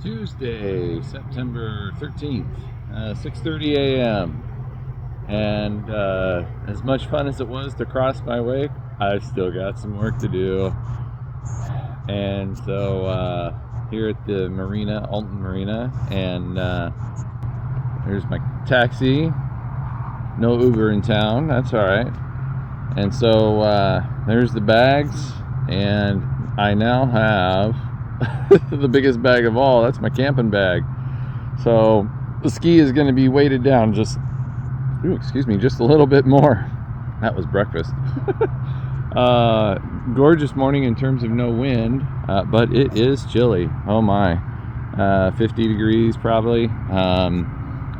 Tuesday, September 13th, 6:30 a.m. And as much fun as it was to cross my wake, I've still got some work to do. And so here at the marina, Alton Marina, and there's my taxi. No Uber in town, that's all right. And so there's the bags, and I now have the biggest bag of all. That's my camping bag. So the ski is going to be weighted down just a little bit more. That was breakfast. Gorgeous morning in terms of no wind, but it is chilly. Oh my, 50 degrees probably.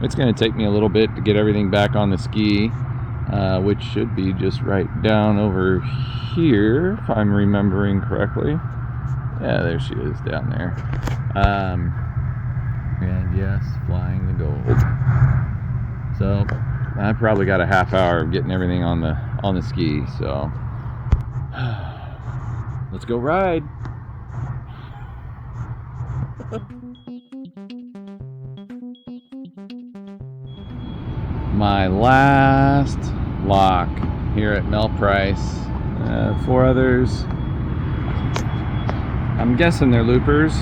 It's going to take me a little bit to get everything back on the ski, which should be just right down over here, if I'm remembering correctly. Yeah, there she is down there. And yes, flying the gold. So I probably got a half hour of getting everything on the ski. So let's go ride. My last lock here at Mel Price. 4 others. I'm guessing they're loopers.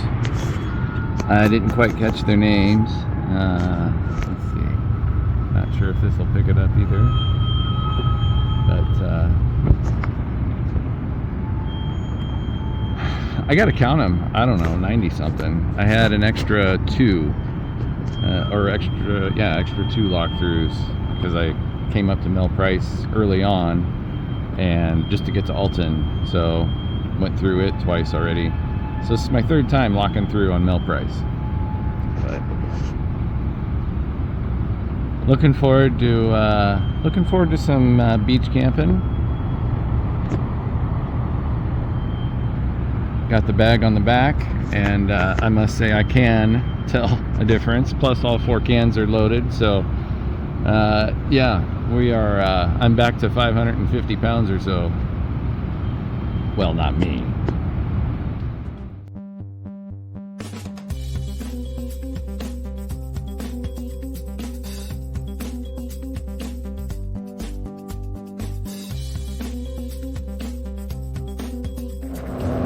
I didn't quite catch their names. Let's see. Not sure if this will pick it up either. But I gotta count them. I don't know, 90 something. I had an extra 2. Extra 2 lock throughs because I came up to Mel Price early on and just to get to Alton, so went through it twice already. So this is my 3rd time locking through on Mel Price. But looking forward to some beach camping. Got the bag on the back, and I must say I can tell a difference. Plus, all 4 cans are loaded, so yeah, we are. I'm back to 550 pounds or so. Well, not me.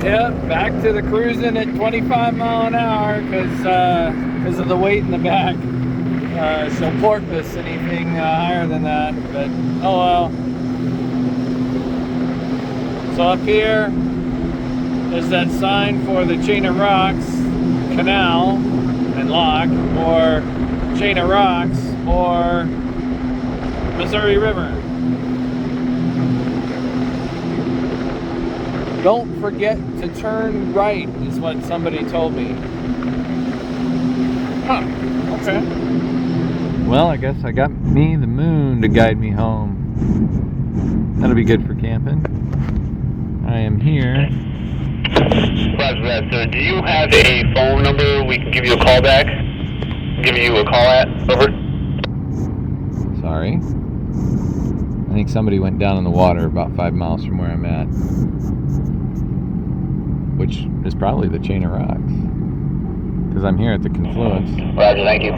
Yep, back to the cruising at 25 mile an hour because of the weight in the back. She'll porpoise anything higher than that, but oh well. So up here is that sign for the Chain of Rocks Canal and Lock, or Chain of Rocks, or Missouri River. Don't forget to turn right, is what somebody told me. Huh, okay. Well, I guess I got me the moon to guide me home. That'll be good for camping. I am here. Roger that, sir. Do you have a phone number we can give you a call back? Give you a call at? Over. Sorry. I think somebody went down in the water about 5 miles from where I'm at. Which is probably the Chain of Rocks. Because I'm here at the confluence. Roger, thank you.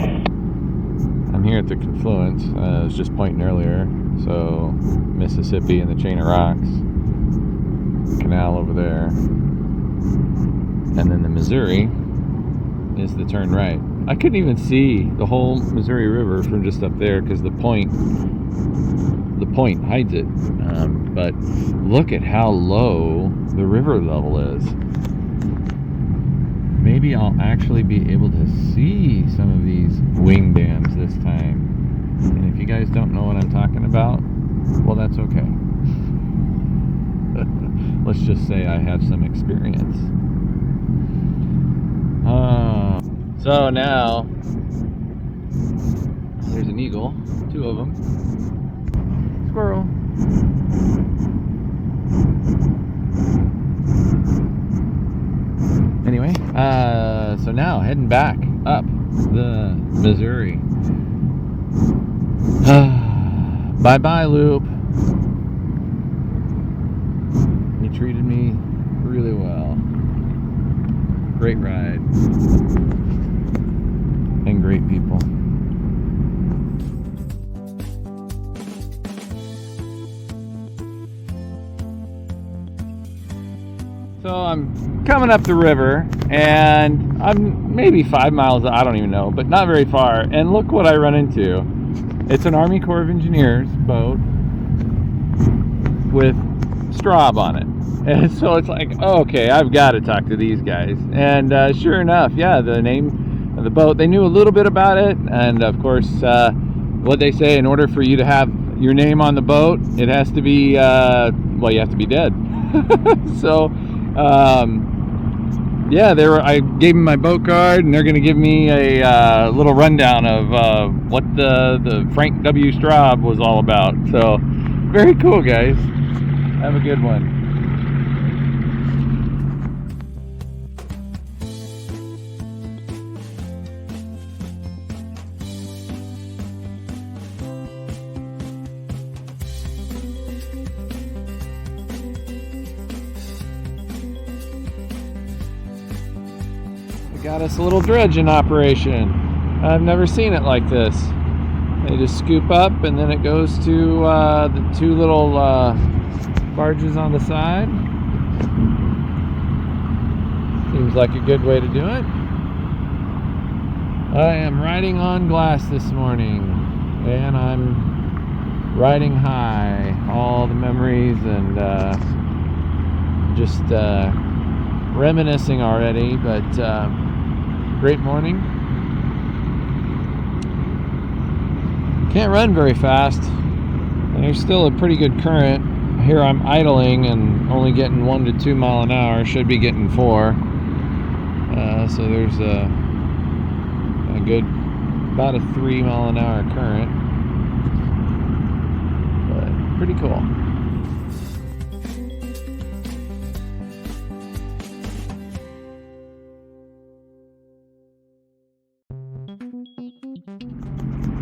I'm here at the confluence. I was just pointing earlier. So, Mississippi and the Chain of Rocks. Canal over there. And then the Missouri is the turn right. I couldn't even see the whole Missouri River from just up there because the point hides it. But look at how low the river level is. Maybe I'll actually be able to see some of these wing dams this time. And if you guys don't know what I'm talking about, well, that's okay. Let's just say I have some experience. So now, there's an eagle, 2 of them. Squirrel. Anyway, so now heading back up the Missouri. Bye-bye, Loop. You treated me really well. Great ride. and great people. So I'm coming up the river, and I'm maybe 5 miles, I don't even know, but not very far. And look what I run into. It's an Army Corps of Engineers boat with Straub on it. And so it's like, oh, okay, I've got to talk to these guys. And sure enough, yeah, the name of the boat, they knew a little bit about it. And of course, what they say, in order for you to have your name on the boat, it has to be, well, you have to be dead. So, yeah, I gave them my boat card, and they're going to give me a little rundown of what the Frank W. Straub was all about. So, very cool, guys. Have a good one. Got us a little dredging operation. I've never seen it like this. They just scoop up, and then it goes to the two little barges on the side. Seems like a good way to do it. I am riding on glass this morning, and I'm riding high. All the memories and just reminiscing already, but great morning. Can't run very fast. There's still a pretty good current. Here I'm idling and only getting 1 to 2 mile an hour. Should be getting 4. So there's a good, about a 3 mile an hour current. But pretty cool.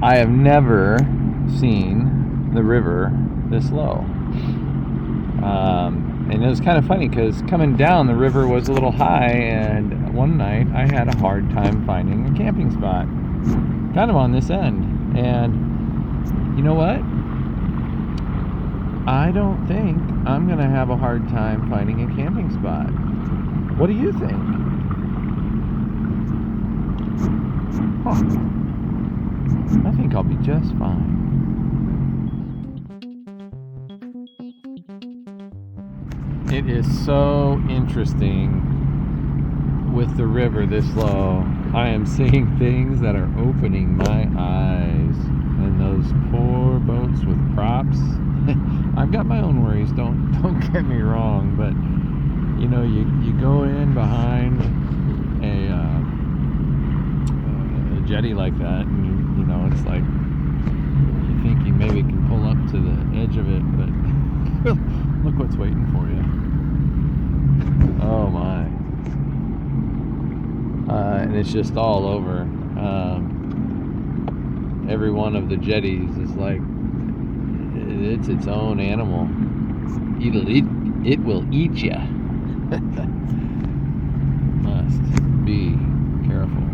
I have never seen the river this low. And it was kind of funny because coming down, the river was a little high, and one night I had a hard time finding a camping spot, kind of on this end. And you know what? I don't think I'm going to have a hard time finding a camping spot. What do you think? Huh. I think I'll be just fine. It is so interesting with the river this low. I am seeing things that are opening my eyes. And those poor boats with props. I've got my own worries, don't get me wrong, but you know, you go in behind a jetty like that, and you know, it's like you think you maybe can pull up to the edge of it, but look what's waiting for you. Oh my. And it's just all over. Every one of the jetties is like, it's its own animal. It will eat ya. Must be careful.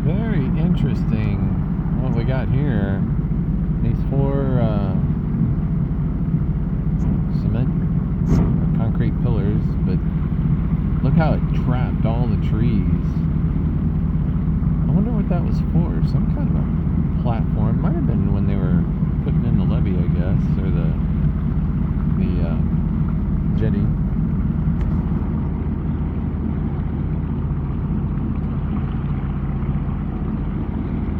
Very interesting what we got here. These 4 cement or concrete pillars, but look how it trapped all the trees. I wonder what that was for. Some kind of a platform. Might have been when they were putting in the levee, I guess, or the jetty.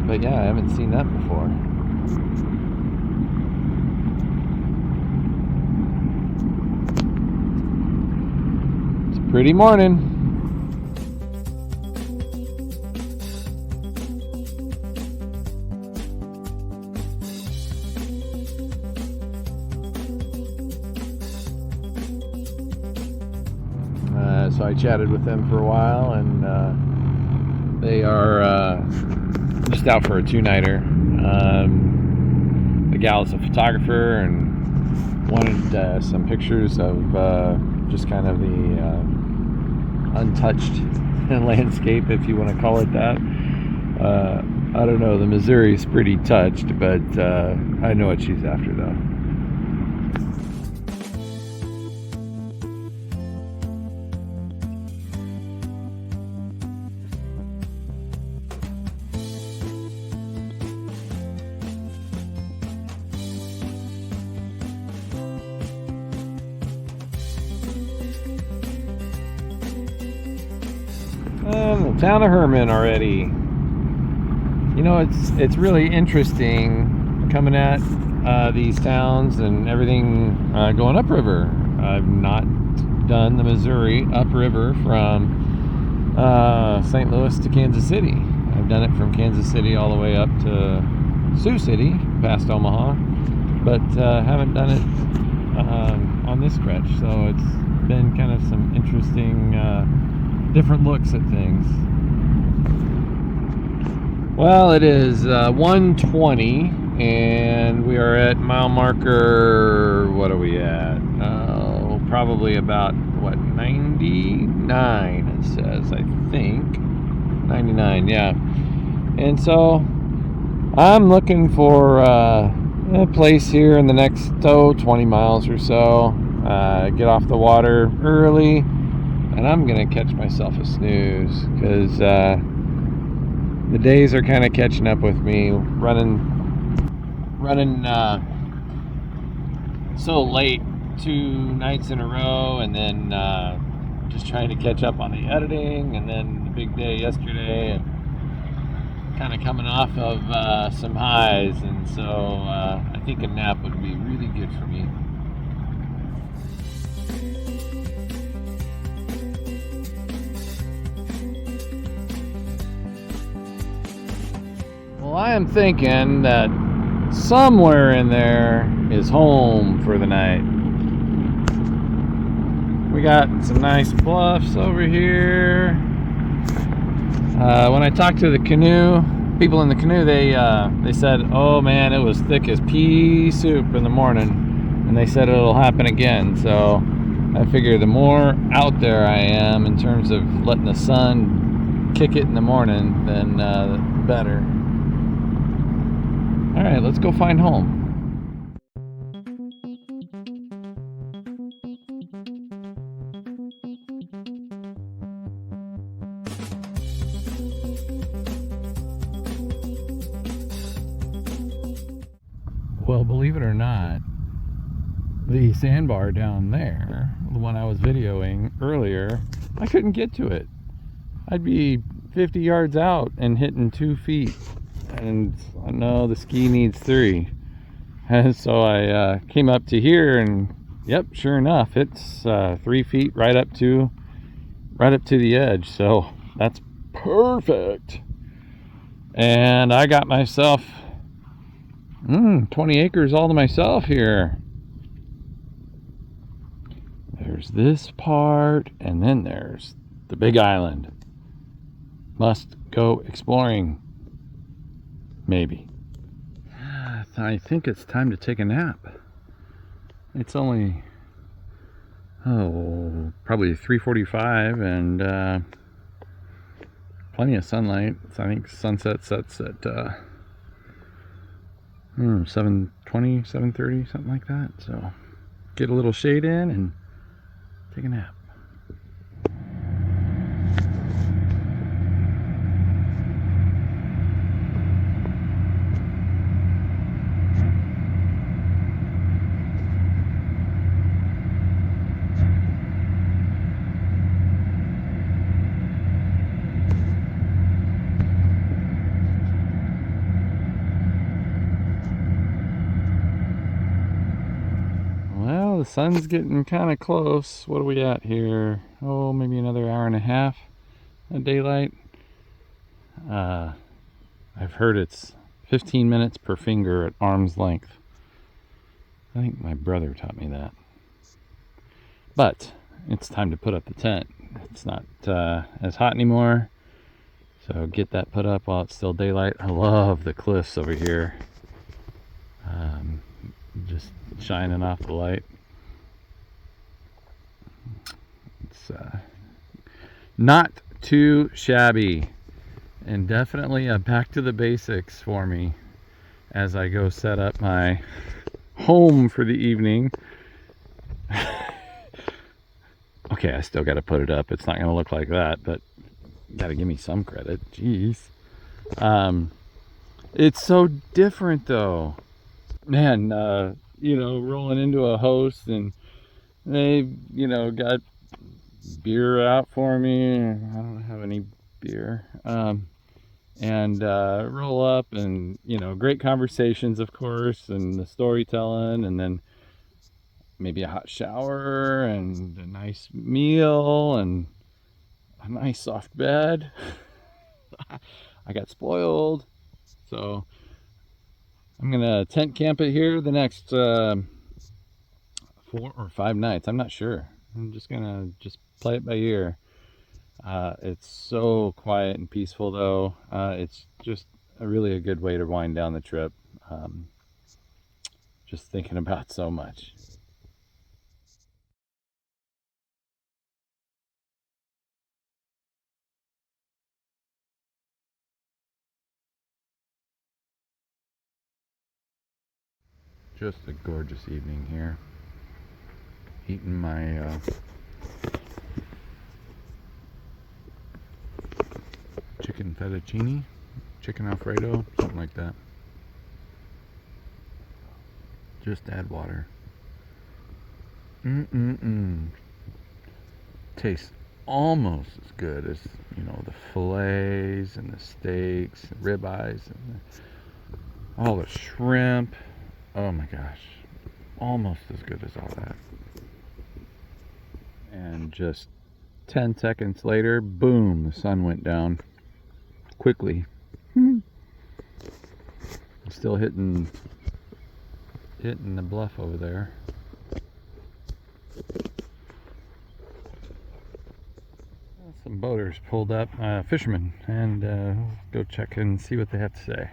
But yeah, I haven't seen that before. It's a pretty morning. So I chatted with them for a while, and they are just out for a 2-nighter. The gal's a photographer and wanted some pictures of just kind of the untouched landscape, if you want to call it that. I don't know, the Missouri's pretty touched, but I know what she's after though. And the town of Herman already. You know, it's really interesting coming at these towns and everything going upriver. I've not done the Missouri upriver from St. Louis to Kansas City. I've done it from Kansas City all the way up to Sioux City, past Omaha, but haven't done it on this stretch. So it's been kind of some interesting different looks at things. Well, it is 1:20 and we are at mile marker, what are we at? Probably about, what, 99 it says, I think. 99, yeah. And so I'm looking for a place here in the next 20 miles or so. Get off the water early. And I'm gonna catch myself a snooze because the days are kind of catching up with me, running so late 2 nights in a row, and then just trying to catch up on the editing, and then the big day yesterday, and kind of coming off of some highs, and so I think a nap would be really good for me. Well, I am thinking that somewhere in there is home for the night. We got some nice bluffs over here. When I talked to the canoe, people in the canoe, they said, oh man, it was thick as pea soup in the morning, and they said it'll happen again. So I figure the more out there I am in terms of letting the sun kick it in the morning, then the better. All right, let's go find home. Well, believe it or not, the sandbar down there, the one I was videoing earlier, I couldn't get to it. I'd be 50 yards out and hitting 2 feet. And I know the ski needs 3. And so I came up to here, and yep, sure enough, it's 3 feet right up to the edge. So that's perfect. And I got myself 20 acres all to myself here. There's this part, and then there's the big island. Must go exploring. Maybe. I think it's time to take a nap. It's only, probably 3:45, and plenty of sunlight. So I think sunset sets at 7:20, 7:30, something like that. So get a little shade in and take a nap. The sun's getting kind of close. What are we at here? Oh, maybe another hour and a half of daylight. I've heard it's 15 minutes per finger at arm's length. I think my brother taught me that. But it's time to put up the tent. It's not as hot anymore, so get that put up while it's still daylight. I love the cliffs over here, just shining off the light. It's not too shabby, and definitely a back to the basics for me as I go set up my home for the evening. Okay, I still got to put it up. It's not going to look like that, but you got to give me some credit. Jeez. It's so different though. Man, rolling into a host and they, got beer out for me. I don't have any beer. And roll up and, great conversations, of course, and the storytelling, and then maybe a hot shower and a nice meal and a nice soft bed. I got spoiled. So I'm going to tent camp it here the next 4 or 5 nights. I'm not sure. I'm just going to play it by ear. It's so quiet and peaceful, though. It's just really a good way to wind down the trip. Just thinking about so much. Just a gorgeous evening here. Eating my chicken fettuccine, chicken Alfredo, something like that. Just add water. Tastes almost as good as, the fillets and the steaks, and ribeyes, and all the shrimp. Oh my gosh, almost as good as all that. And just 10 seconds later, boom, the sun went down quickly. Still hitting the bluff over there. Some boaters pulled up, fishermen, and go check and see what they have to say.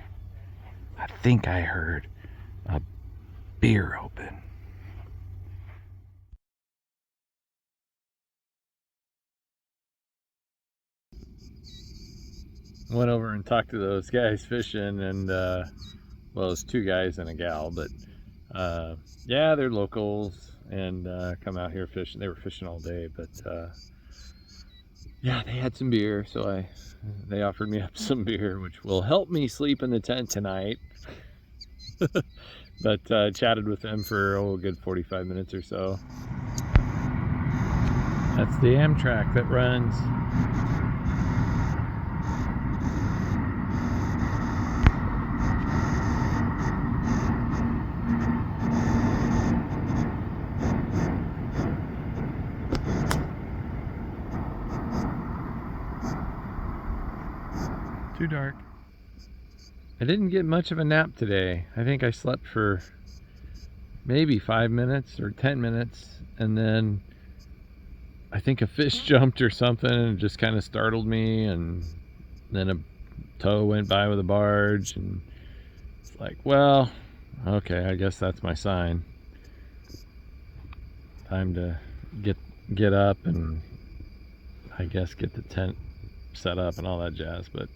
I think I heard a beer open. Went over and talked to those guys fishing, and well, it's 2 guys and a gal, but yeah, they're locals and come out here fishing. They were fishing all day, but yeah, they had some beer, so they offered me up some beer, which will help me sleep in the tent tonight. But chatted with them for a good 45 minutes or so. That's the Amtrak that runs. Too dark. I didn't get much of a nap today. I think I slept for maybe 5 minutes or 10 minutes, and then I think a fish jumped or something and just kind of startled me, and then a tow went by with a barge, and it's like, well, okay, I guess that's my sign. Time to get up and I guess get the tent set up and all that jazz. But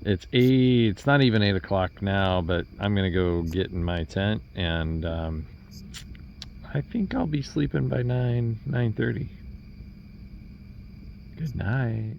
it's not even 8 o'clock now, but I'm gonna go get in my tent, and I think I'll be sleeping by 9:30. Good night.